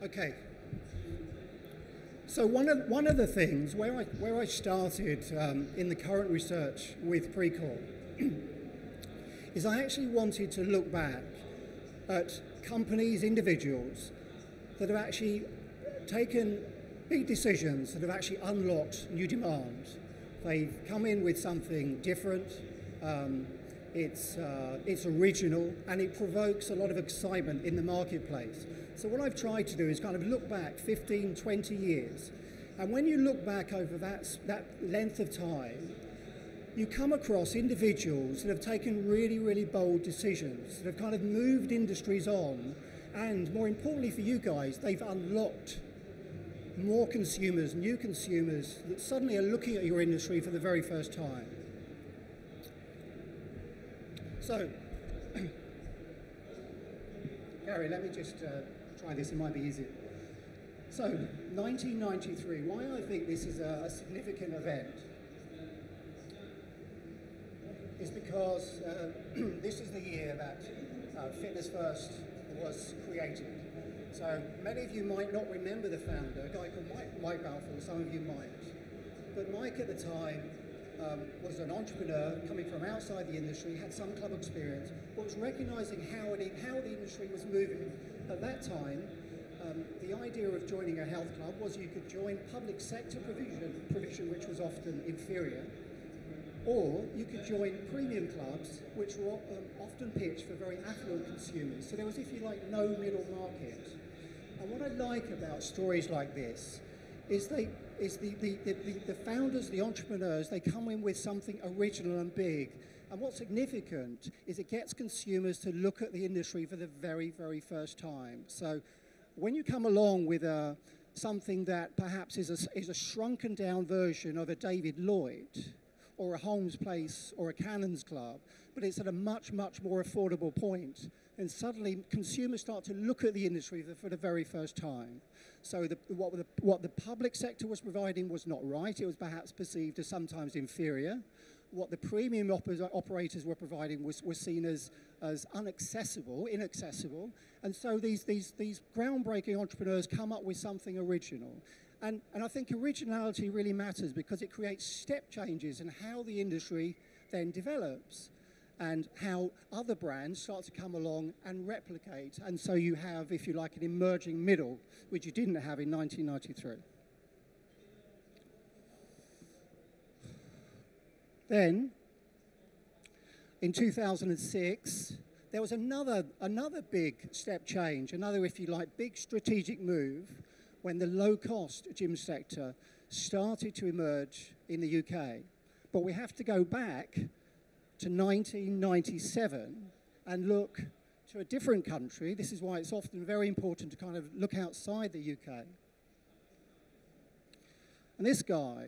Okay. So one of the things where I started in the current research with Precall is I actually wanted to look back at companies, individuals that have actually taken big decisions that have actually unlocked new demand. They've come in with something different. It's original, and it provokes a lot of excitement in the marketplace. So what I've tried to do is kind of look back 15, 20 years, and when you look back over that length of time, you come across individuals that have taken really, really bold decisions, that have kind of moved industries on, and more importantly for you guys, they've unlocked more consumers, new consumers, that suddenly are looking at your industry for the very first time. So, Gary, let me just try this, it might be easier. So, 1993, why I think this is a significant event is because this is the year that Fitness First was created. So, many of you might not remember the founder, a guy called Mike Balfour, some of you might. But Mike at the time was an entrepreneur coming from outside the industry, had some club experience, but was recognizing how the industry was moving. At that time, the idea of joining a health club was you could join public sector provision, which was often inferior, or you could join premium clubs, which were often pitched for very affluent consumers. So there was, if you like, no middle market. And what I like about stories like this is the founders, the entrepreneurs, they come in with something original and big. And what's significant is it gets consumers to look at the industry for the very, very first time. So when you come along with something that perhaps is a shrunken down version of a David Lloyd or a Holmes Place or a Cannons Club, but it's at a much, much more affordable point, and suddenly consumers start to look at the industry for the very first time. So what the public sector was providing was not right. It was perhaps perceived as sometimes inferior. What the premium operators were providing was seen as inaccessible. And so these groundbreaking entrepreneurs come up with something original. And I think originality really matters because it creates step changes in how the industry then develops and how other brands start to come along and replicate. And so you have, if you like, an emerging middle, which you didn't have in 1993. Then, in 2006, there was another big step change, another, if you like, big strategic move when the low-cost gym sector started to emerge in the UK. But we have to go back to 1997 and look to a different country. This is why it's often very important to kind of look outside the UK. And this guy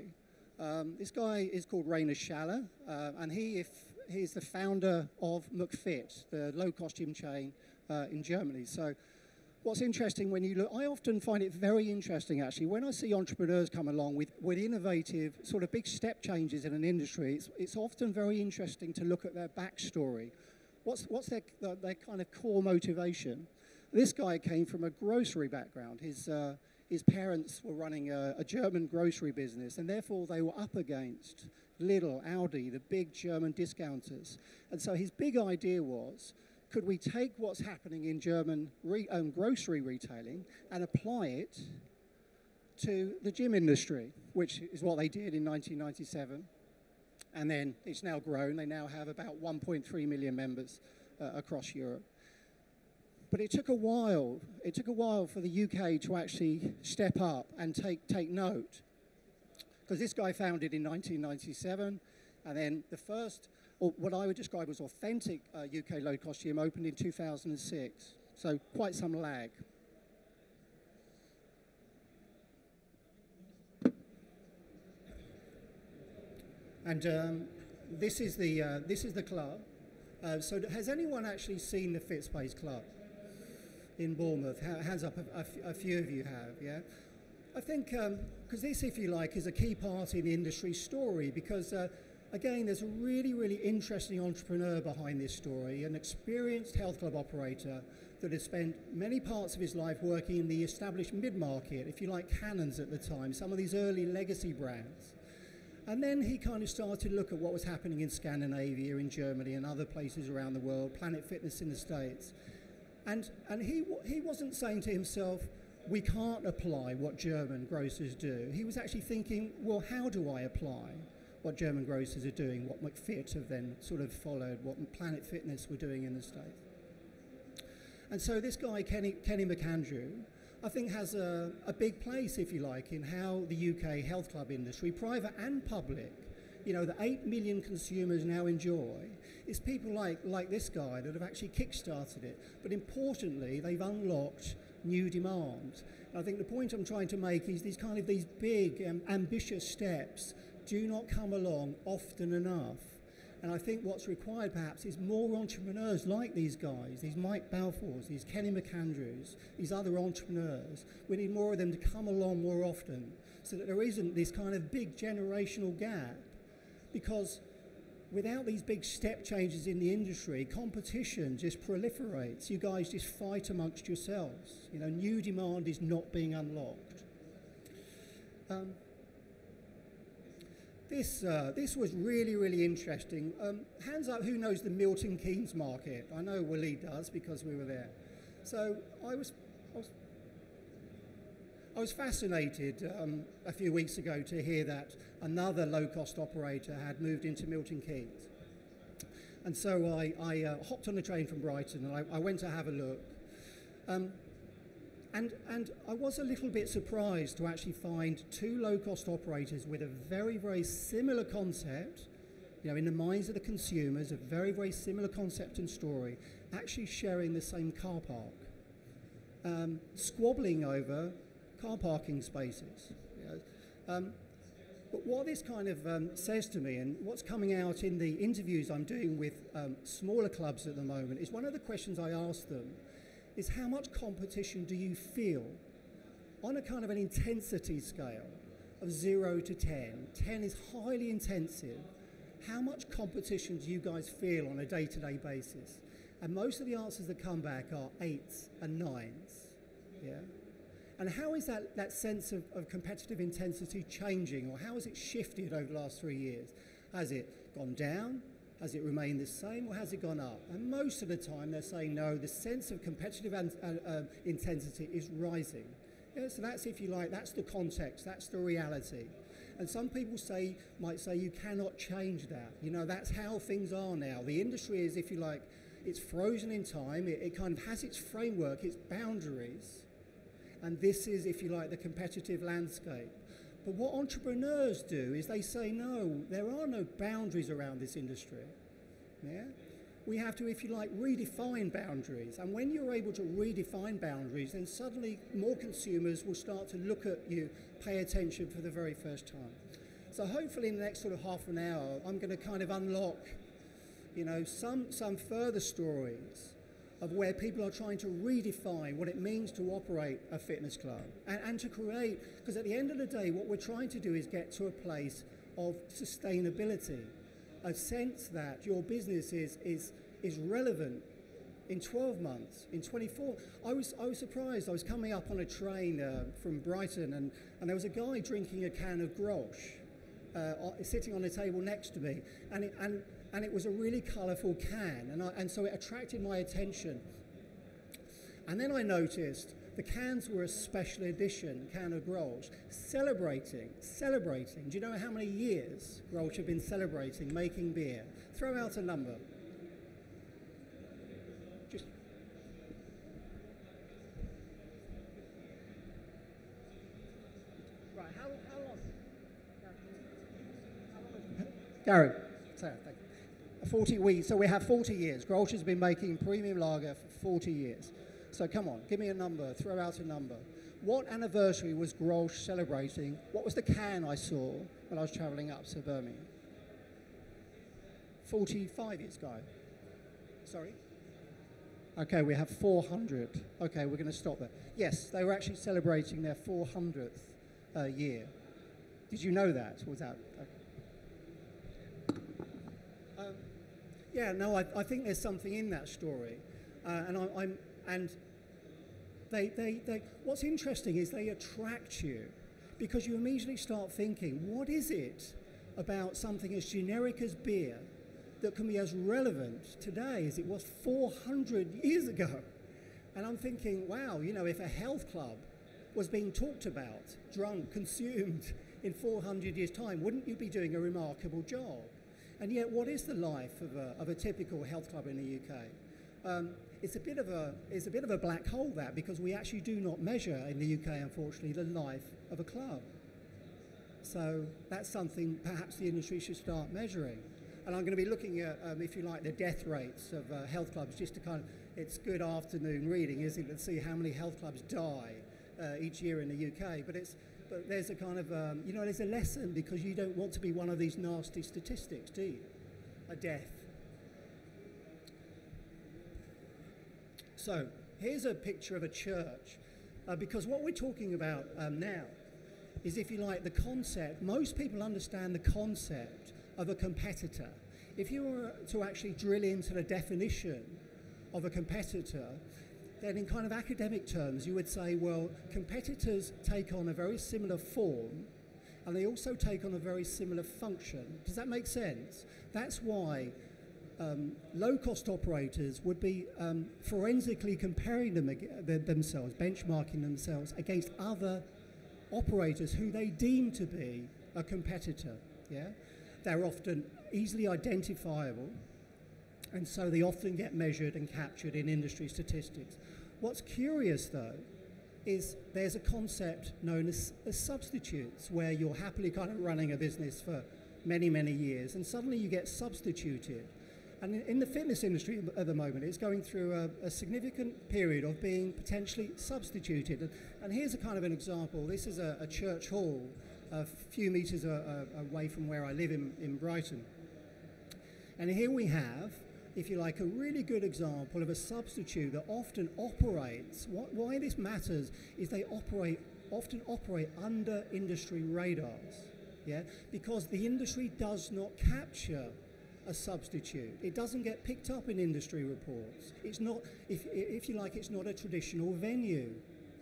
is called Rainer Schaller, and he's the founder of McFit, the low-cost gym chain in Germany. So what's interesting when you look, I often find it very interesting actually, when I see entrepreneurs come along with innovative sort of big step changes in an industry, it's often very interesting to look at their backstory. What's their kind of core motivation? This guy came from a grocery background. His parents were running a German grocery business, and therefore they were up against Lidl, Aldi, the big German discounters. And so his big idea was, could we take what's happening in German grocery retailing and apply it to the gym industry, which is what they did in 1997. And then it's now grown. They now have about 1.3 million members across Europe. But it took a while. It took a while for the UK to actually step up and take note. Because this guy founded in 1997, and then the first, or what I would describe as authentic UK low-cost gym opened in 2006. So quite some lag. And this is the club. So has anyone actually seen the FitSpace Club in Bournemouth? Hands up, a few of you have, yeah? I think, because this, if you like, is a key part in the industry story, because again, there's a really, really interesting entrepreneur behind this story, an experienced health club operator that had spent many parts of his life working in the established mid-market, if you like, Canons at the time, some of these early legacy brands. And then he kind of started to look at what was happening in Scandinavia, in Germany, and other places around the world, Planet Fitness in the States. And he wasn't saying to himself, we can't apply what German grocers do. He was actually thinking, well, how do I apply what German grocers are doing, what McFit have then sort of followed, what Planet Fitness were doing in the States? And so this guy, Kenny McAndrew, I think has a big place, if you like, in how the UK health club industry, private and public, you know, the 8 million consumers now enjoy, is people like this guy that have actually kick-started it. But importantly, they've unlocked new demand. And I think the point I'm trying to make is these big, ambitious steps do not come along often enough. And I think what's required perhaps is more entrepreneurs like these guys, these Mike Balfours, these Kenny McAndrews, these other entrepreneurs. We need more of them to come along more often so that there isn't this kind of big generational gap. Because without these big step changes in the industry, competition just proliferates. You guys just fight amongst yourselves. You know, new demand is not being unlocked. This was really, really interesting. Hands up, who knows the Milton Keynes market? I know Waleed does because we were there. So I was fascinated a few weeks ago to hear that another low-cost operator had moved into Milton Keynes. And so I hopped on a train from Brighton and I went to have a look. And I was a little bit surprised to actually find two low-cost operators with a very, very similar concept, you know, in the minds of the consumers, a very, very similar concept and story, actually sharing the same car park, squabbling over car parking spaces. You know. But what this kind of says to me, and what's coming out in the interviews I'm doing with smaller clubs at the moment, is one of the questions I ask them is how much competition do you feel on a kind of an intensity scale of 0 to 10. 10 is highly intensive. How much competition do you guys feel on a day-to-day basis? And most of the answers that come back are 8s and 9s. Yeah? And how is that sense of competitive intensity changing, or how has it shifted over the last 3 years? Has it gone down? Has it remained the same, or has it gone up? And most of the time they're saying no, the sense of competitive intensity is rising. Yeah, so that's, if you like, that's the context, that's the reality. And some people might say you cannot change that. You know, that's how things are now. The industry is, if you like, it's frozen in time, it kind of has its framework, its boundaries, and this is, if you like, the competitive landscape. But what entrepreneurs do is they say, no, there are no boundaries around this industry. Yeah? We have to, if you like, redefine boundaries. And when you're able to redefine boundaries, then suddenly more consumers will start to look at you, pay attention for the very first time. So hopefully in the next sort of half an hour, I'm going to kind of unlock, you know, some further stories of where people are trying to redefine what it means to operate a fitness club and to create, because at the end of the day, what we're trying to do is get to a place of sustainability, a sense that your business is relevant in 12 months, in 24. I was surprised. I was coming up on a train from Brighton, and there was a guy drinking a can of Grolsch, sitting on a table next to me, and it was a really colourful can, and so it attracted my attention. And then I noticed the cans were a special edition can of Grolsch, celebrating. Do you know how many years Grolsch have been celebrating making beer? Throw out a number. Just. Right, how long? Gary, sorry, thank you. 40 weeks, so we have 40 years. Grolsch has been making premium lager for 40 years. So come on, give me a number, throw out a number. What anniversary was Grolsch celebrating? What was the can I saw when I was traveling up to Birmingham? 45 years ago. Sorry? Okay, we have 400. Okay, we're going to stop there. Yes, they were actually celebrating their 400th year. Did you know that? Was that? Okay. Yeah, no, I think there's something in that story, and And what's interesting is they attract you because you immediately start thinking, what is it about something as generic as beer that can be as relevant today as it was 400 years ago? And I'm thinking, wow, you know, if a health club was being talked about, drunk, consumed in 400 years' time, wouldn't you be doing a remarkable job? And yet, what is the life of a typical health club in the UK? It's a bit of a black hole, that, because we actually do not measure in the UK, unfortunately, the life of a club. So that's something perhaps the industry should start measuring. And I'm going to be looking at, if you like, the death rates of health clubs, just to kind of, it's good afternoon reading, isn't it, to see how many health clubs die each year in the UK. But there's a kind of, you know, there's a lesson, because you don't want to be one of these nasty statistics, do you? A death. So here's a picture of a church, because what we're talking about now is, if you like, the concept. Most people understand the concept of a competitor. If you were to actually drill into the definition of a competitor, then in kind of academic terms, you would say, well, competitors take on a very similar form, and they also take on a very similar function. Does that make sense? That's why low-cost operators would be forensically comparing themselves, benchmarking themselves against other operators who they deem to be a competitor. Yeah, they're often easily identifiable, and so they often get measured and captured in industry statistics. What's curious, though, is there's a concept known as substitutes, where you're happily kind of running a business for many, many years, and suddenly you get substituted. And in the fitness industry at the moment, it's going through a significant period of being potentially substituted. And here's a kind of an example. This is a church hall a few metres away from where I live in Brighton. And here we have, if you like, a really good example of a substitute that often operates. Why this matters is they often operate under industry radars, yeah? Because the industry does not capture a substitute. It doesn't get picked up in industry reports. It's not, if you like, it's not a traditional venue,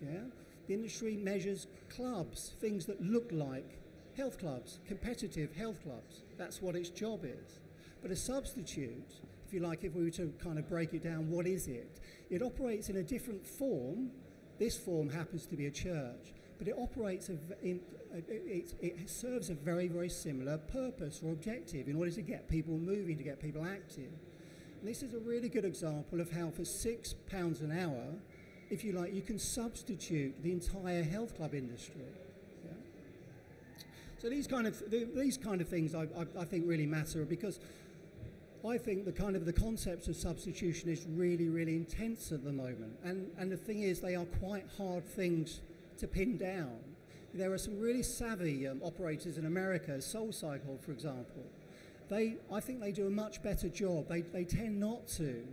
yeah? The industry measures clubs, things that look like health clubs, competitive health clubs. That's what its job is. But a substitute, if you like, if we were to kind of break it down, what is it? It operates in a different form. This form happens to be a church, but it operates it serves a very, very similar purpose or objective in order to get people moving, to get people active. And this is a really good example of how for £6 an hour, if you like, you can substitute the entire health club industry. Yeah? So these kind of things I think really matter, because I think the concept of substitution is really, really intense at the moment. And the thing is, they are quite hard things to pin down. There are some really savvy operators in America, SoulCycle, for example. I think they do a much better job. They tend not to.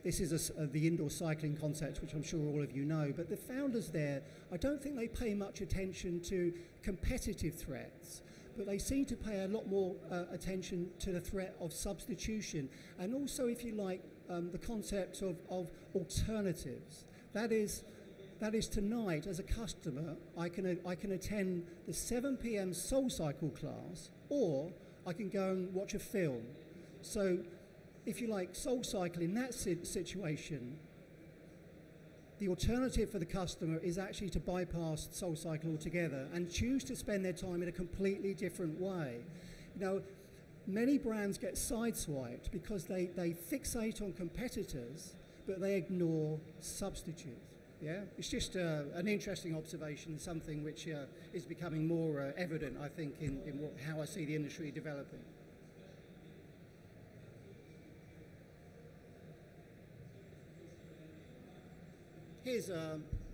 This is the indoor cycling concept, which I'm sure all of you know. But the founders there, I don't think they pay much attention to competitive threats, but they seem to pay a lot more attention to the threat of substitution, and also, if you like, the concept of alternatives. That is tonight, as a customer, I can attend the 7 p.m. SoulCycle class, or I can go and watch a film. So, if you like, SoulCycle in that situation, the alternative for the customer is actually to bypass SoulCycle altogether and choose to spend their time in a completely different way. You know, many brands get sideswiped because they fixate on competitors, but they ignore substitutes. Yeah, it's just an interesting observation, something which is becoming more evident, I think, in how I see the industry developing. Here's,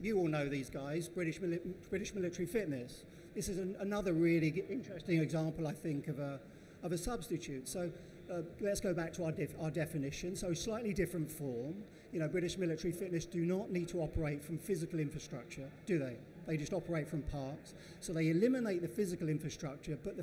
you all know these guys, British Military Fitness. This is another really interesting example, I think, of a substitute. So let's go back to our definition. So slightly different form. You know, British Military Fitness do not need to operate from physical infrastructure, do they? They just operate from parks. So they eliminate the physical infrastructure, but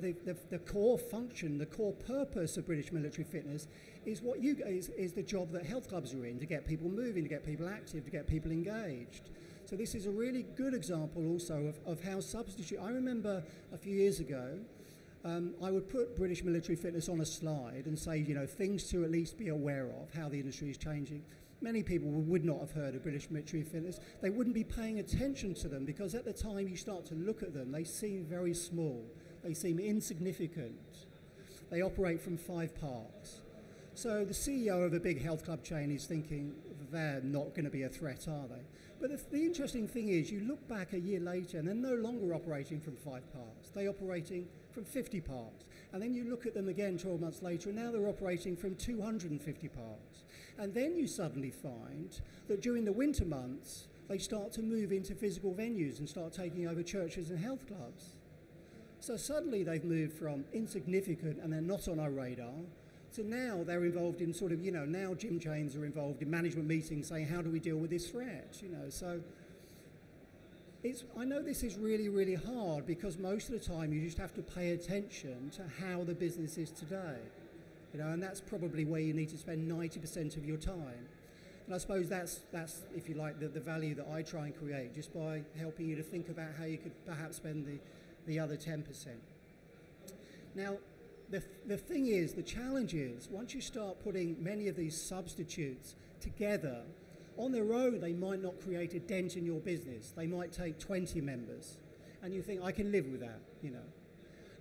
the core function, the core purpose of British Military Fitness is what is the job that health clubs are in, to get people moving, to get people active, to get people engaged. So this is a really good example also of how substitute. I remember a few years ago, I would put British Military Fitness on a slide and say, you know, things to at least be aware of, how the industry is changing. Many people would not have heard of British Military Fitness. They wouldn't be paying attention to them because at the time you start to look at them, they seem very small. They seem insignificant. They operate from 5 parks. So the CEO of a big health club chain is thinking, they're not going to be a threat, are they? But the interesting thing is, you look back a year later and they're no longer operating from 5 parks. They're operating from 50 parks. And then you look at them again 12 months later and now they're operating from 250 parks. And then you suddenly find that during the winter months, they start to move into physical venues and start taking over churches and health clubs. So suddenly they've moved from insignificant and they're not on our radar, so now they're involved in sort of, you know, now gym chains are involved in management meetings saying, how do we deal with this threat, you know? So I know this is really, really hard because most of the time you just have to pay attention to how the business is today, you know, and that's probably where you need to spend 90% of your time. And I suppose that's if you like, the value that I try and create, just by helping you to think about how you could perhaps spend the other 10%. Now, the thing is, the challenge is, once you start putting many of these substitutes together, on their own, they might not create a dent in your business. They might take 20 members, and you think, I can live with that, you know.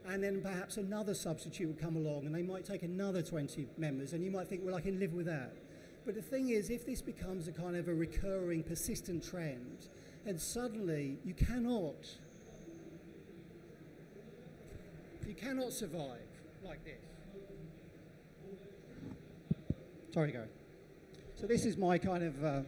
And then perhaps another substitute will come along, and they might take another 20 members, and you might think, well, I can live with that. But the thing is, if this becomes a kind of a recurring, persistent trend, then suddenly you cannot survive like this. Sorry, Gary. So this is my kind of,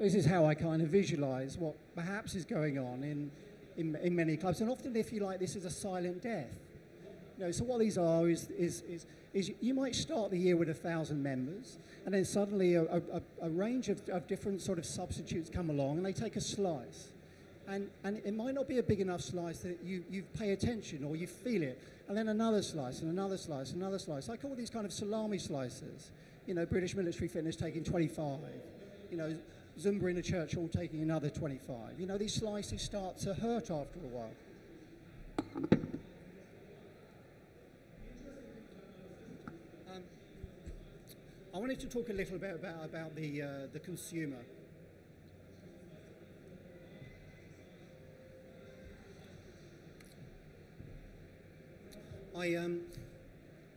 this is how I kind of visualize what perhaps is going on in many clubs. And often, if you like, this is a silent death. You know, so what these are is you might start the year with 1,000 members, and then suddenly a range of different sort of substitutes come along, and they take a slice. And it might not be a big enough slice that you pay attention or you feel it. And then another slice and another slice and another slice. I call these kind of salami slices. You know, British Military Fitness taking 25. You know, Zumba in a church hall taking another 25. You know, these slices start to hurt after a while. I wanted to talk a little bit about the consumer.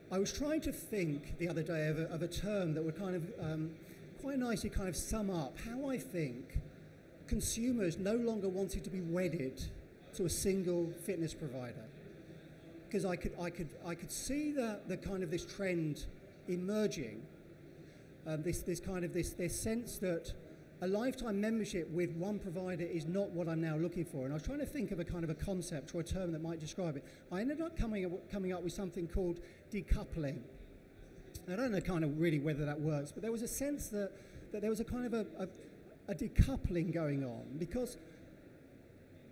I was trying to think the other day of a term that would kind of quite nicely kind of sum up how I think consumers no longer wanted to be wedded to a single fitness provider, because I could see the kind of this trend emerging, this sense that a lifetime membership with one provider is not what I'm now looking for. And I was trying to think of a kind of a concept or a term that might describe it. I ended up coming up with something called decoupling. I don't know kind of really whether that works, but there was a sense that there was a kind of a decoupling going on, because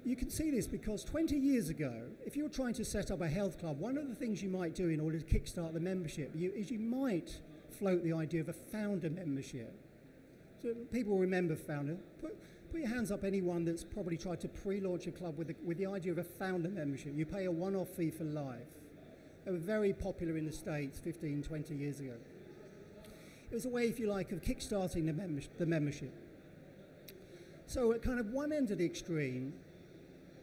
you can see this because 20 years ago, if you were trying to set up a health club, one of the things you might do in order to kickstart the membership is you might float the idea of a founder membership. So people remember founder. Put your hands up, anyone that's probably tried to pre-launch a club with the idea of a founder membership. You pay a one-off fee for life. They were very popular in the States 15, 20 years ago. It was a way, if you like, of kickstarting the membership. So at kind of one end of the extreme,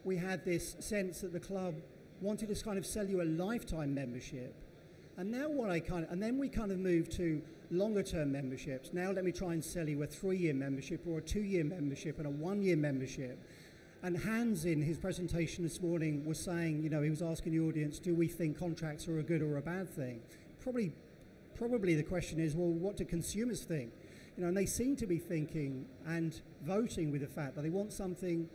we had this sense that the club wanted to kind of sell you a lifetime membership. And now then we kind of moved to longer term memberships. Now let me try and sell you a 3-year membership or a 2-year membership and a 1-year membership. And Hans, in his presentation this morning, was saying, you know, he was asking the audience, do we think contracts are a good or a bad thing? Probably the question is, well, what do consumers think? You know, and they seem to be thinking and voting with the fact that they want something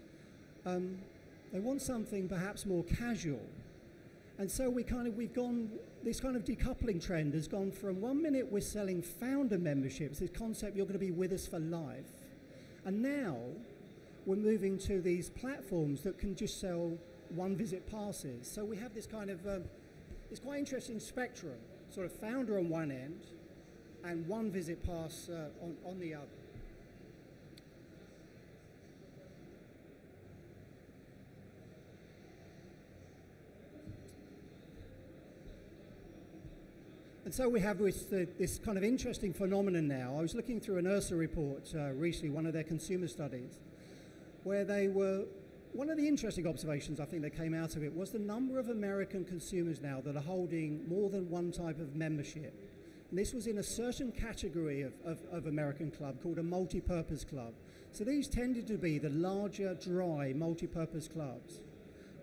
perhaps more casual. And so this kind of decoupling trend has gone from 1 minute we're selling founder memberships, this concept you're going to be with us for life. And now we're moving to these platforms that can just sell one-visit passes. So we have this kind of, it's quite interesting spectrum, sort of founder on one end and one-visit pass on the other. And so we have this kind of interesting phenomenon now. I was looking through an URSA report recently, one of their consumer studies, where they were, one of the interesting observations I think that came out of it was the number of American consumers now that are holding more than one type of membership. And this was in a certain category of American club called a multi-purpose club. So these tended to be the larger, dry, multi-purpose clubs.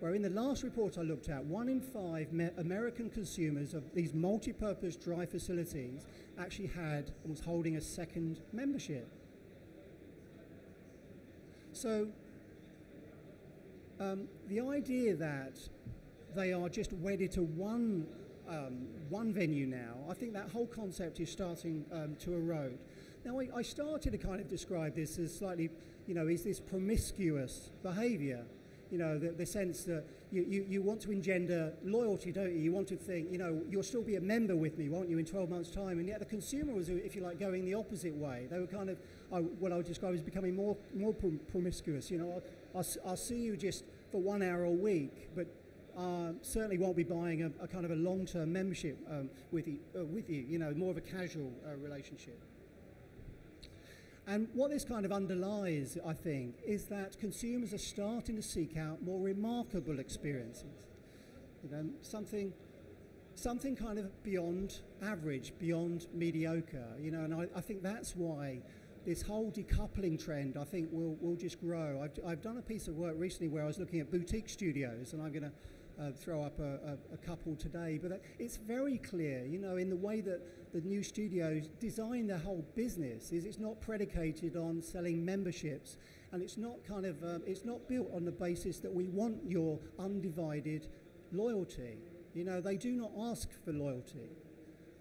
Where in the last report I looked at, 1 in 5 American consumers of these multi-purpose dry facilities actually had and was holding a second membership. So the idea that they are just wedded to one venue now, I think that whole concept is starting to erode. Now I started to kind of describe this as slightly, is this promiscuous behaviour? The sense that you want to engender loyalty, don't you? You want to think, you'll still be a member with me, won't you, in 12 months' time? And yet the consumer was, if you like, going the opposite way. They were kind of, what I would describe as becoming more promiscuous. I'll see you just for 1 hour a week, but certainly won't be buying a kind of a long-term membership with you, more of a casual relationship. And what this kind of underlies, I think, is that consumers are starting to seek out more remarkable experiences. Something kind of beyond average, beyond mediocre. And I think that's why this whole decoupling trend, I think, will just grow. I've done a piece of work recently where I was looking at boutique studios, and I'm going to throw up a couple today, but it's very clear, in the way that the new studios design their whole business, is it's not predicated on selling memberships, and it's not it's not built on the basis that we want your undivided loyalty. They do not ask for loyalty.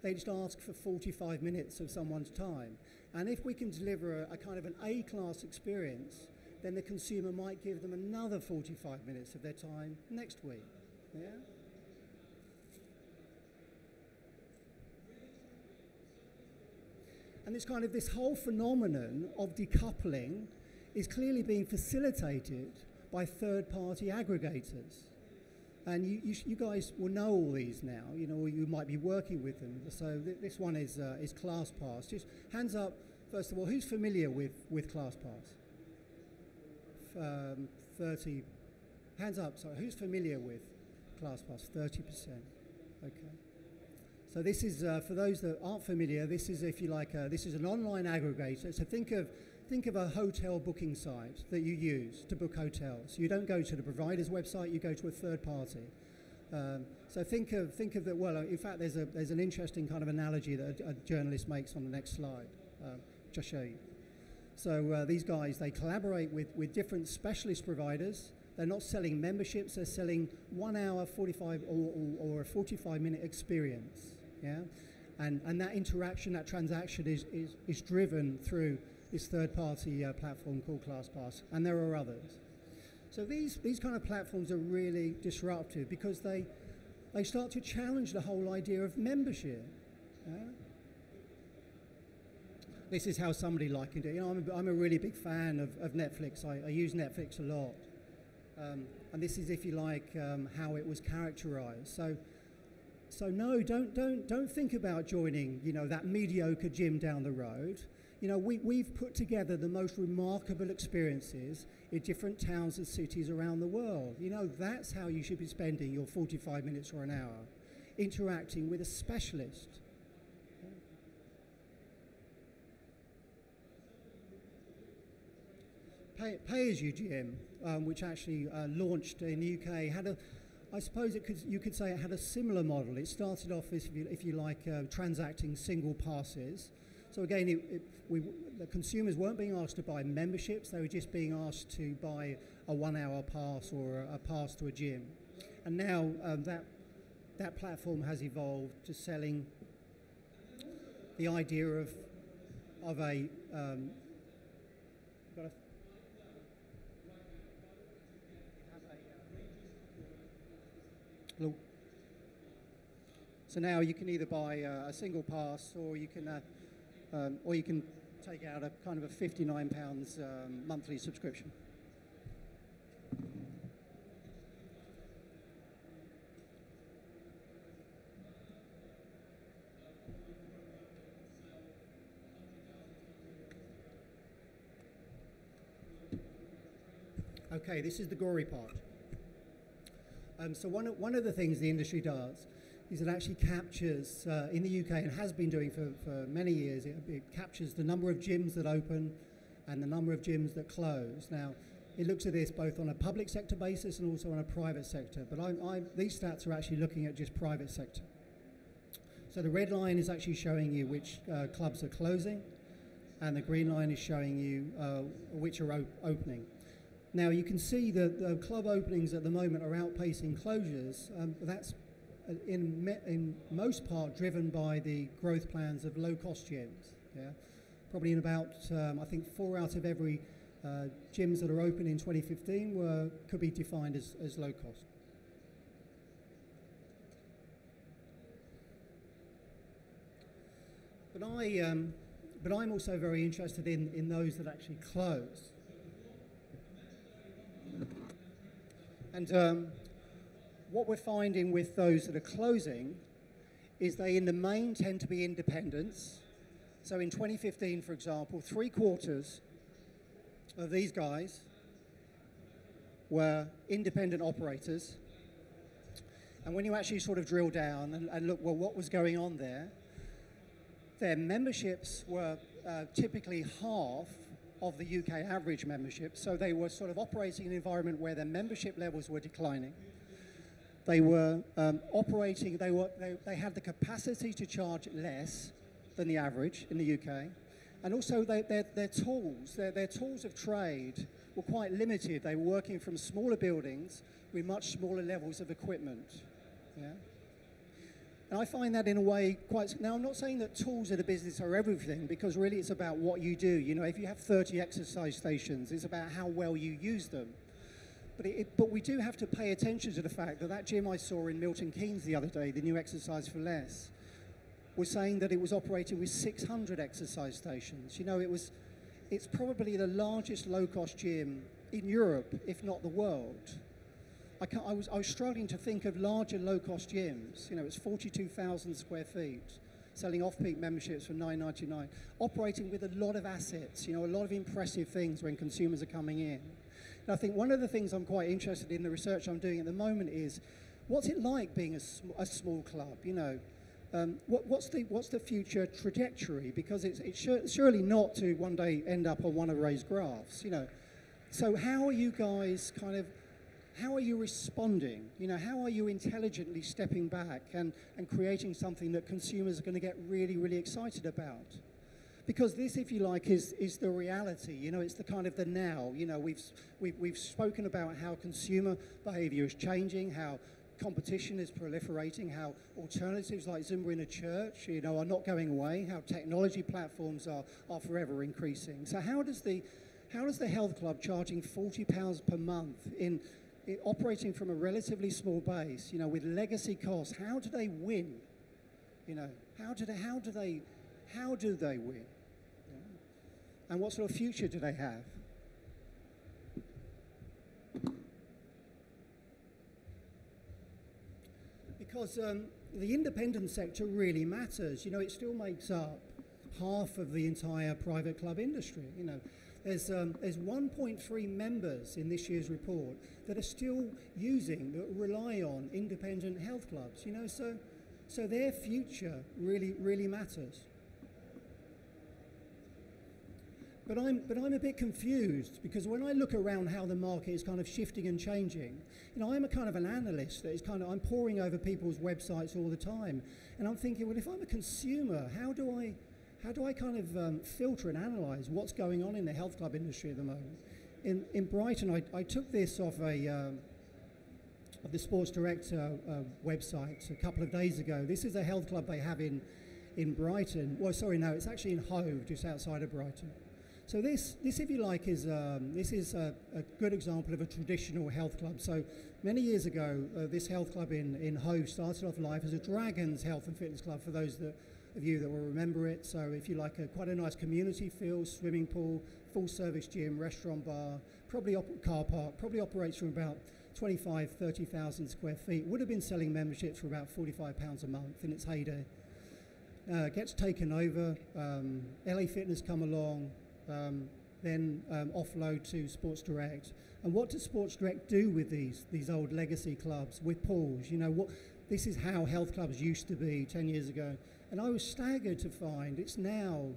They just ask for 45 minutes of someone's time. And if we can deliver a kind of an A-class experience, then the consumer might give them another 45 minutes of their time next week. Yeah? And this whole phenomenon of decoupling is clearly being facilitated by third-party aggregators. And you guys will know all these now, or you might be working with them. So this one is ClassPass. Just hands up, first of all, who's familiar with ClassPass? 30, hands up, sorry, who's familiar with ClassPass? 30%, okay. So this is, for those that aren't familiar, this is, if you like, this is an online aggregator. So think of a hotel booking site that you use to book hotels. You don't go to the provider's website, you go to a third party. So think of that, well, in fact, there's an interesting kind of analogy that a journalist makes on the next slide, which I'll show you. So these guys, they collaborate with different specialist providers. They're not selling memberships, they're selling 1 hour, 45 or a 45-minute experience. Yeah, and that interaction, that transaction is driven through this third-party platform called ClassPass, and there are others. So these kind of platforms are really disruptive because they start to challenge the whole idea of membership. Yeah? This is how somebody likened it. I'm a really big fan of Netflix. I use Netflix a lot, and this is, if you like, how it was characterized. So no, don't think about joining, that mediocre gym down the road. We've put together the most remarkable experiences in different towns and cities around the world. That's how you should be spending your 45 minutes or an hour, interacting with a specialist. Pay As You Gym, which actually launched in the UK, had I suppose you could say it had a similar model. It started off, if you like, transacting single passes. So again, the consumers weren't being asked to buy memberships, they were just being asked to buy a 1 hour pass or a pass to a gym. And now that platform has evolved to selling the idea of a got a look. So now you can either buy a single pass, or you can take out a kind of a £59 monthly subscription. Okay, this is the gory part. So one of the things the industry does is it actually captures, in the UK, and has been doing for many years, it captures the number of gyms that open and the number of gyms that close. Now, it looks at this both on a public sector basis and also on a private sector, but these stats are actually looking at just private sector. So the red line is actually showing you which clubs are closing, and the green line is showing you which are opening. Now, you can see that the club openings at the moment are outpacing closures. That's in most part driven by the growth plans of low-cost gyms. Yeah? Probably in about, I think, 4 out of every gyms that are open in 2015 could be defined as low-cost. But I'm also very interested in those that actually close. And what we're finding with those that are closing is they, in the main, tend to be independents. So in 2015, for example, 3/4 of these guys were independent operators. And when you actually sort of drill down and look, well, what was going on there, their memberships were typically half of the UK average membership. So they were sort of operating in an environment where their membership levels were declining. They were operating, they had the capacity to charge less than the average in the UK. And also their tools of trade were quite limited. They were working from smaller buildings with much smaller levels of equipment. Yeah? And I find that in a way quite, now I'm not saying that tools of the business are everything, because really it's about what you do. You know, if you have 30 exercise stations, it's about how well you use them. But we do have to pay attention to the fact that that gym I saw in Milton Keynes the other day, the new Exercise for Less, was saying that it was operating with 600 exercise stations. You know, it's probably the largest low-cost gym in Europe, if not the world. I was struggling to think of larger low-cost gyms. You know, it's 42,000 square feet, selling off-peak memberships for $9.99, operating with a lot of assets, you know, a lot of impressive things when consumers are coming in. And I think one of the things I'm quite interested in the research I'm doing at the moment is, what's it like being a small club, you know? What's the future trajectory? Because it's surely not to one day end up on one of Ray's graphs, you know. So how are you guys how are you responding? You know, how are you intelligently stepping back and creating something that consumers are going to get really, really excited about? Because this, if you like, is the reality. You know, it's the kind of the now. You know, we've spoken about how consumer behavior is changing, how competition is proliferating, how alternatives like Zumba in a church, you know, are not going away, how technology platforms are forever increasing. So how does the health club charging £40 per month operating from a relatively small base, you know, with legacy costs, how do they win? You know, how do they win? Yeah. And what sort of future do they have? Because the independent sector really matters. You know, it still makes up half of the entire private club industry. You know, there's 1.3 members in this year's report that are still that rely on independent health clubs. You know, so their future really matters. But I'm a bit confused, because when I look around how the market is kind of shifting and changing, you know, I'm a kind of an analyst that is I'm poring over people's websites all the time, and I'm thinking, well, if I'm a consumer, how do I kind of filter and analyse what's going on in the health club industry at the moment? In Brighton, I took this off of the Sports Direct website a couple of days ago. This is a health club they have in Brighton. Well, sorry, no, it's actually in Hove, just outside of Brighton. So this, if you like, is this is a good example of a traditional health club. So many years ago, this health club in Hove started off life as a Dragons Health and Fitness Club, for those of you that will remember it. So if you like, quite a nice community feel, swimming pool, full service gym, restaurant, bar, probably car park, probably operates from about 25, 30,000 square feet. Would have been selling memberships for about £45 a month in its heyday. Gets taken over, LA Fitness come along, then offload to Sports Direct. And what does Sports Direct do with these old legacy clubs with pools? You know, this is how health clubs used to be 10 years ago. And I was staggered to find it's now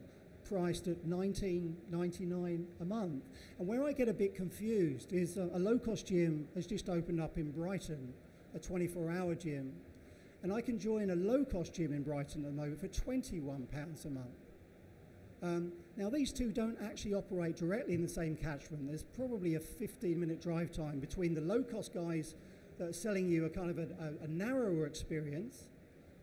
priced at $19.99 a month. And where I get a bit confused is a low-cost gym has just opened up in Brighton, a 24-hour gym. And I can join a low-cost gym in Brighton at the moment for £21 a month. Now, these two don't actually operate directly in the same catchment. There's probably a 15-minute drive time between the low-cost guys that are selling you a kind of a narrower experience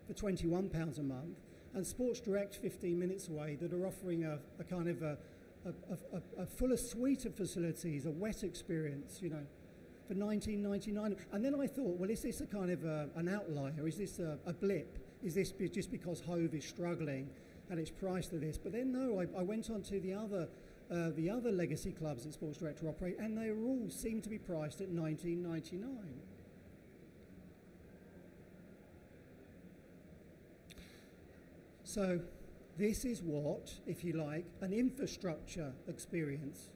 for £21 a month, and Sports Direct 15 minutes away that are offering a kind of a fuller suite of facilities, a wet experience, you know, for $19.99. And then I thought, well, is this a kind of an outlier? Is this a blip? Is this just because Hove is struggling and it's priced at this? But then no, I went on to the other legacy clubs that Sports Direct operate, and they all seem to be priced at $19.99. So this is what, if you like, an infrastructure experience,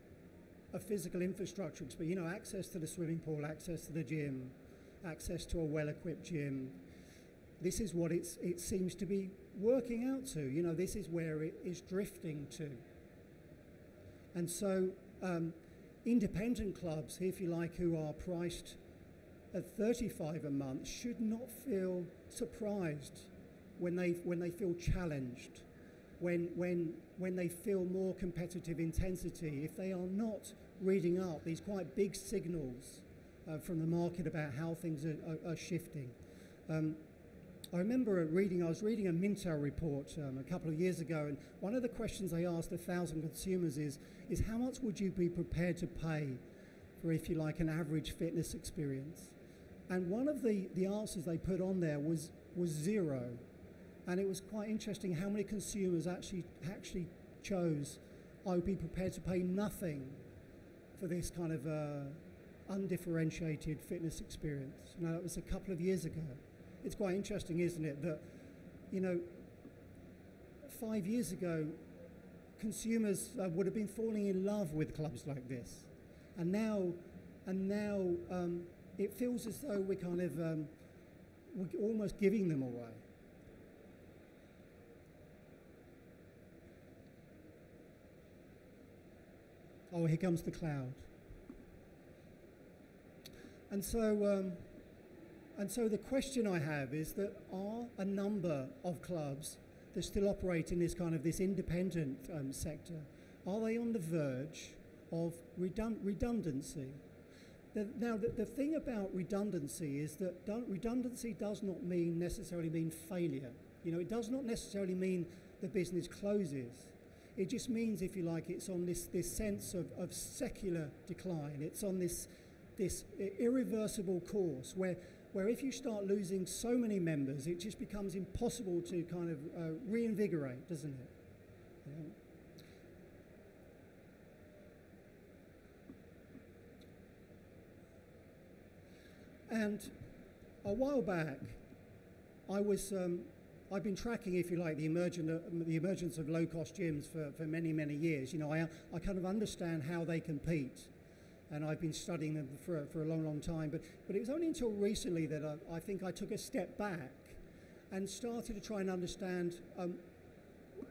a physical infrastructure experience, you know, access to the swimming pool, access to the gym, access to a well-equipped gym. This is what it seems to be working out to. You know, this is where it is drifting to. And so independent clubs, if you like, who are priced at $35 a month should not feel surprised when they feel challenged, when they feel more competitive intensity, if they are not reading up these quite big signals from the market about how things are shifting. I remember I was reading a Mintel report a couple of years ago, and one of the questions they asked 1,000 consumers is how much would you be prepared to pay for, if you like, an average fitness experience? And one of the answers they put on there was zero. And it was quite interesting how many consumers actually chose, I would be prepared to pay nothing for this kind of undifferentiated fitness experience. You know, that was a couple of years ago. It's quite interesting, isn't it, that, you know, 5 years ago, consumers would have been falling in love with clubs like this. And now it feels as though we're kind of we're almost giving them away. Oh, here comes the cloud. And so the question I have is that are a number of clubs that still operate in this independent sector, are they on the verge of redundancy? Now, the thing about redundancy is that redundancy does not necessarily mean failure. You know, it does not necessarily mean the business closes. It just means, if you like, it's on this sense of secular decline. It's on this irreversible course where if you start losing so many members, it just becomes impossible to kind of reinvigorate, doesn't it? Yeah. And a while back, I've been tracking, if you like, the emergence of low-cost gyms for many, many years. You know, I kind of understand how they compete, and I've been studying them for a long, long time. But it was only until recently that I think I took a step back and started to try and understand,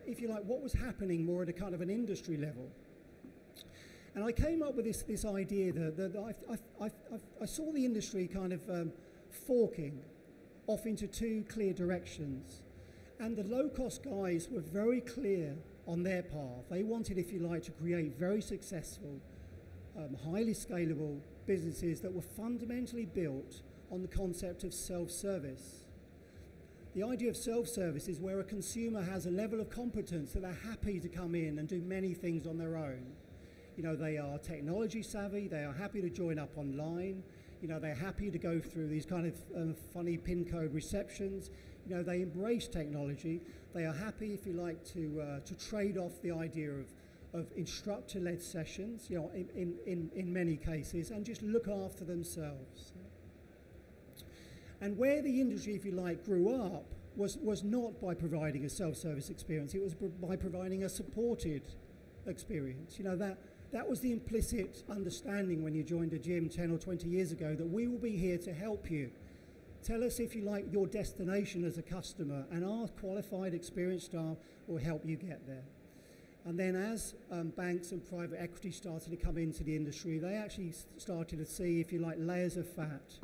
if you like, what was happening more at a kind of an industry level. And I came up with this idea that I saw the industry kind of forking off into two clear directions. And the low-cost guys were very clear on their path. They wanted, if you like, to create very successful, highly scalable businesses that were fundamentally built on the concept of self-service. The idea of self-service is where a consumer has a level of competence that they're happy to come in and do many things on their own. You know, they are technology savvy, they are happy to join up online, you know, they're happy to go through these kind of funny PIN code receptions. You know, they embrace technology. They are happy, if you like, to trade off the idea of instructor-led sessions, you know, in many cases, and just look after themselves. And where the industry, if you like, grew up was not by providing a self-service experience. It was by providing a supported experience. You know, that was the implicit understanding when you joined a gym 10 or 20 years ago, that we will be here to help you. Tell us, if you like, your destination as a customer, and our qualified, experienced staff will help you get there. And then as banks and private equity started to come into the industry, they actually started to see, if you like, layers of fat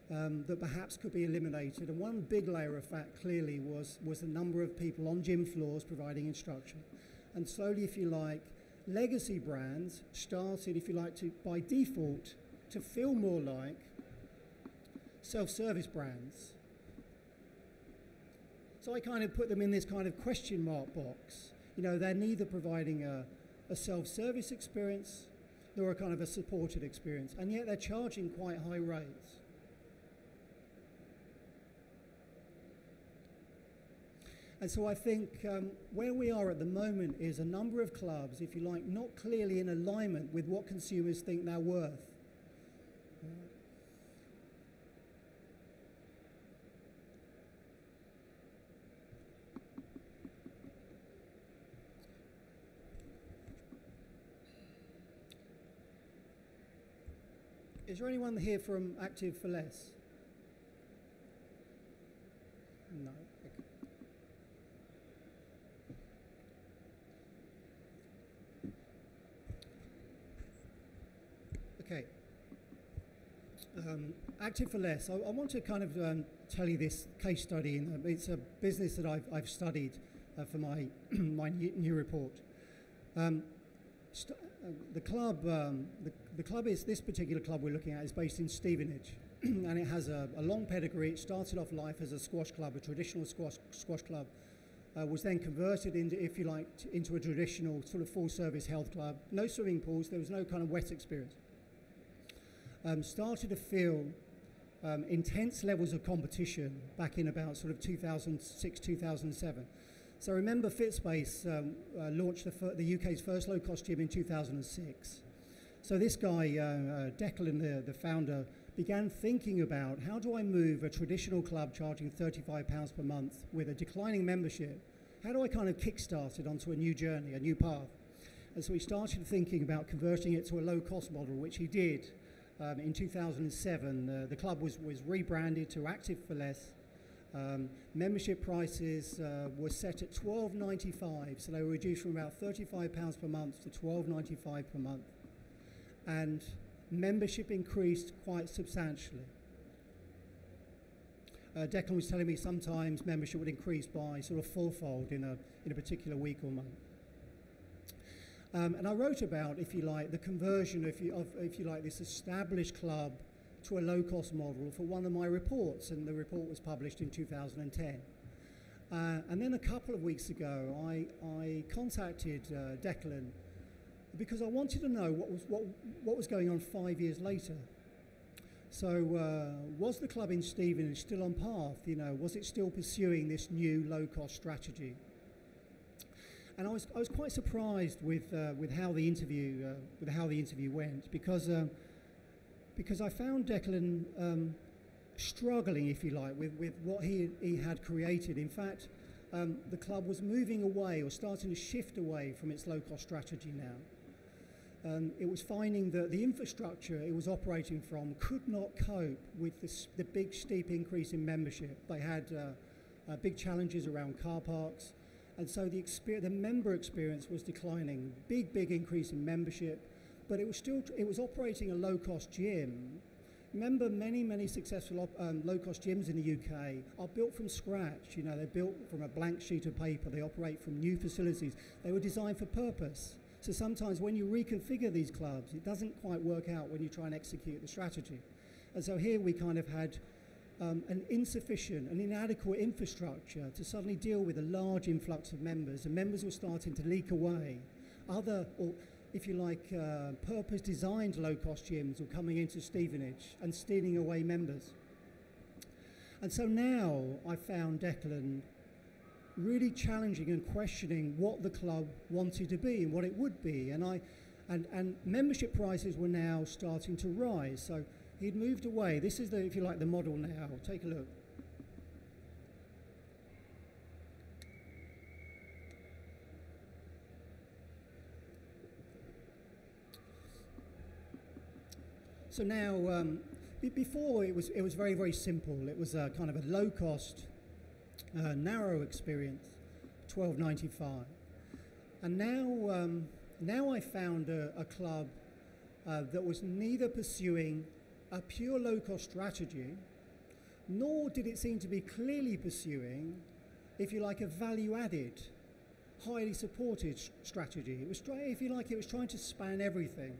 that perhaps could be eliminated. And one big layer of fat clearly was the number of people on gym floors providing instruction. And slowly, if you like, legacy brands started, if you like, to, by default, to feel more like self-service brands. So I kind of put them in this kind of question mark box. You know, they're neither providing a self-service experience nor a kind of a supported experience, and yet they're charging quite high rates. And so I think where we are at the moment is a number of clubs, if you like, not clearly in alignment with what consumers think they're worth. Is there anyone here from Active for Less? No. Okay. Active for Less. I want to kind of tell you this case study. It's a business that I've studied for my my new report. The club is, this particular club we're looking at is based in Stevenage, and it has a long pedigree. It started off life as a squash club, a traditional squash club, was then converted into, if you like, into a traditional sort of full-service health club. No swimming pools, there was no kind of wet experience. Started to feel intense levels of competition back in about sort of 2006, 2007. So remember, FitSpace launched the UK's first low-cost gym in 2006. So this guy, Declan, the founder, began thinking about, how do I move a traditional club charging £35 per month with a declining membership? How do I kind of kickstart it onto a new journey, a new path? And so he started thinking about converting it to a low-cost model, which he did in 2007. The club was rebranded to Active for Less. Membership prices were set at £12.95, so they were reduced from about £35 per month to £12.95 per month, and membership increased quite substantially. Declan was telling me sometimes membership would increase by sort of fourfold in a particular week or month. And I wrote about, if you like, the conversion if you like, this established club to a low-cost model for one of my reports, and the report was published in 2010. And then a couple of weeks ago, I contacted Declan because I wanted to know what was going on 5 years later. So was the club in Stevenage still on path? You know, was it still pursuing this new low-cost strategy? And I was quite surprised with how the interview went, because I found Declan struggling, if you like, with what he had created. In fact, the club was moving away, or starting to shift away from its low-cost strategy now. It was finding that the infrastructure it was operating from could not cope with the big, steep increase in membership. They had big challenges around car parks, and so the member experience was declining. Big increase in membership. But it was operating a low-cost gym. Remember, many successful low-cost gyms in the UK are built from scratch. You know, they're built from a blank sheet of paper. They operate from new facilities. They were designed for purpose. So sometimes when you reconfigure these clubs, it doesn't quite work out when you try and execute the strategy. And so here we kind of had an insufficient and inadequate infrastructure to suddenly deal with a large influx of members, and members were starting to leak away. Other, or if you like, purpose-designed low-cost gyms were coming into Stevenage and stealing away members. And so now I found Declan really challenging and questioning what the club wanted to be and what it would be. And membership prices were now starting to rise. So he'd moved away. This is, if you like, the model now. Take a look. So now, before it was very, very simple. It was a kind of a low-cost, narrow experience, $12.95. And now I found a club that was neither pursuing a pure low-cost strategy, nor did it seem to be clearly pursuing, if you like, a value-added, highly supported strategy. It was, if you like, it was trying to span everything.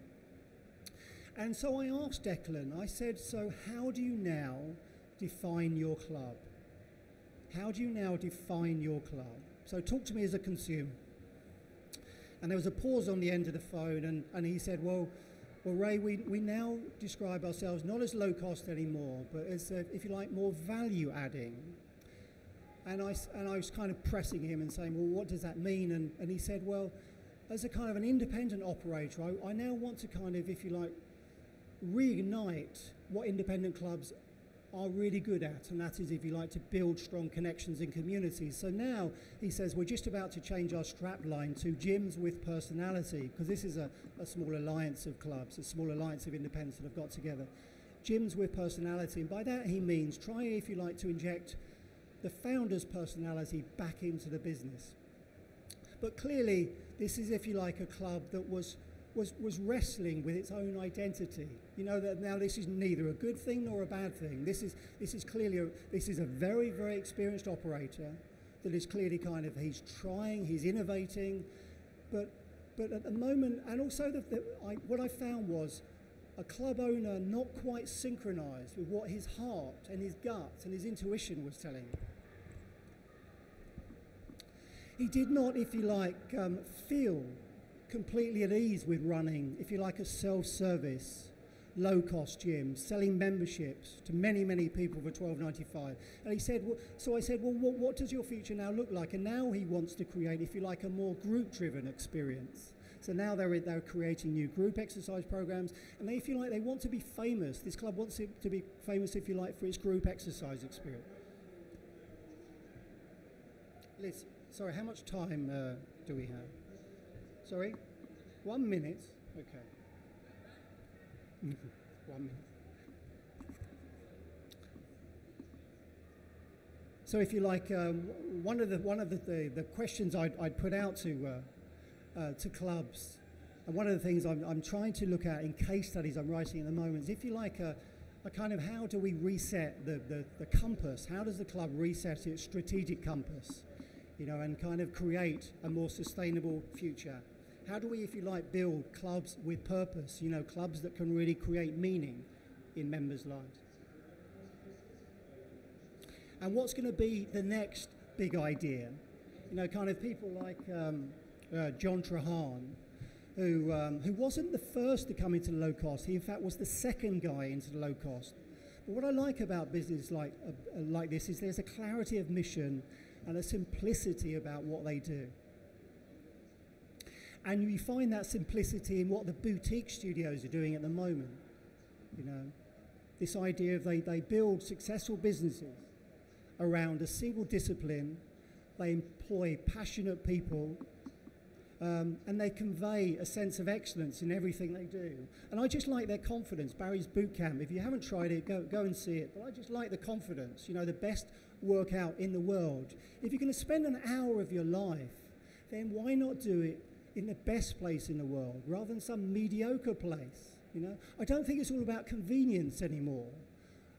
And so I asked Declan, I said, so how do you now define your club? How do you now define your club? So talk to me as a consumer. And there was a pause on the end of the phone, and he said, well, Ray, we now describe ourselves not as low cost anymore, but as, if you like, more value adding. And I was kind of pressing him and saying, well, what does that mean? And he said, well, as a kind of an independent operator, I now want to kind of, if you like, reignite what independent clubs are really good at, and that is, if you like, to build strong connections in communities. So now, he says, we're just about to change our strapline to gyms with personality, because this is a small alliance of clubs, a small alliance of independents that have got together. Gyms with personality, and by that he means try, if you like, to inject the founder's personality back into the business. But clearly, this is, if you like, a club that was wrestling with its own identity. You know that now this is neither a good thing nor a bad thing. This is clearly a very, very experienced operator that is clearly kind of, he's trying, he's innovating, but at the moment, and also what I found was a club owner not quite synchronized with what his heart and his gut and his intuition was telling him. He did not, if you like, feel completely at ease with running, if you like, a self-service, low-cost gym, selling memberships to many, many people for $12.95. And he said, well, so I said, well, what does your future now look like? And now he wants to create, if you like, a more group-driven experience. So now they're creating new group exercise programs, and they, if you like, they want to be famous. This club wants it to be famous, if you like, for its group exercise experience. Liz, sorry, how much time do we have? Sorry? 1 minute? Okay. 1 minute. So if you like, one of the questions I'd put out to clubs, and one of the things I'm trying to look at in case studies I'm writing at the moment is, if you like, a kind of how do we reset the compass? How does the club reset its strategic compass? You know, and kind of create a more sustainable future. How do we, if you like, build clubs with purpose, you know, clubs that can really create meaning in members' lives? And what's going to be the next big idea? You know, kind of people like John Trahan, who wasn't the first to come into low cost. He, in fact, was the second guy into the low cost. But what I like about business like this is there's a clarity of mission and a simplicity about what they do. And you find that simplicity in what the boutique studios are doing at the moment. You know, this idea of they build successful businesses around a single discipline, they employ passionate people, and they convey a sense of excellence in everything they do. And I just like their confidence. Barry's Boot Camp, if you haven't tried it, go and see it. But I just like the confidence, you know, the best workout in the world. If you're going to spend an hour of your life, then why not do it in the best place in the world rather than some mediocre place? You know, I don't think it's all about convenience anymore.